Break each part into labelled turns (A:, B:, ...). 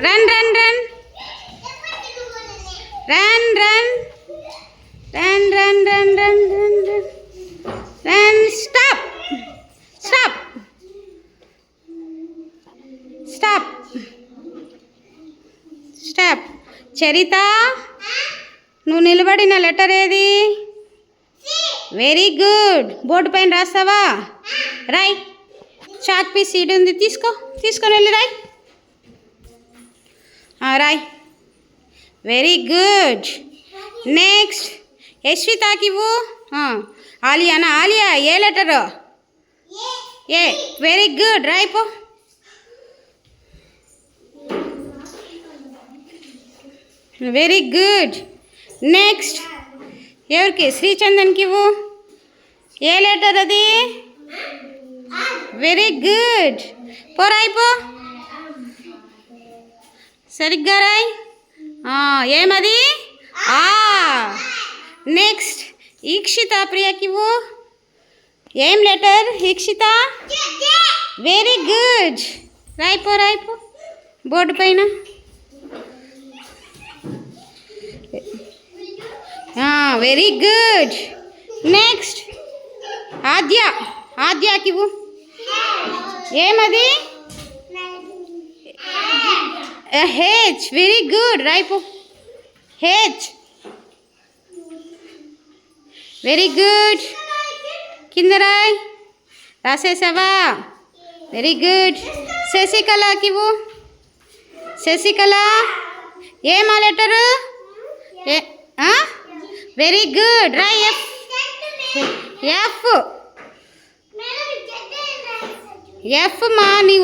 A: Run run run run run run run run run run run run stop stop stop stop. Charitha, నువ్వు నిలబడిన letter ఏది? Very good. Board పైన రాస్తావా? రాయ్. Chalk piece సీడ్ ఉంది, తీసుకొని వెళ్ళి రాయ్. రాయ్. Very good. నెక్స్ట్ యశ్వితాకి ఇవ్వు. ఆలియానా? ఆలియా ఏ లెటరు? ఏ. Very good. రాయిపో. Very good. నెక్స్ట్ ఎవరికి? శ్రీచందన్కి ఇవ్వు. ఏ లెటర్ అది? Very good. రాయిపో. సరిగ్గా రాయ్. ఏమది? నెక్స్ట్ ఈక్షిత ప్రియకి ఇవ్వు. ఏం లెటర్ ఈక్షిత? Very good. రాయిపో బోర్డు పైన. Very good. నెక్స్ట్ ఆద్యాకి ఇవ్వు. ఏమది? హెచ్. Very good. రాయిపో. హెచ్. Very good. కింద రాయ్. రాసేసావా? Very good. శశికళకి ఇవ్వు. శశికళ ఏమా లెటరు? Very good. రాయ్. ఎఫ్. ఎఫ్ మా నీవు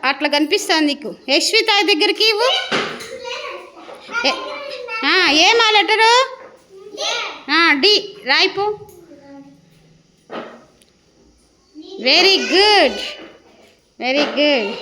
A: అట్లా కనిపిస్తుంది నీకు. యశ్విత దగ్గరికి ఇవ్వు. ఏమా లెటరు? డి. రాయిపో. Very good. Very good.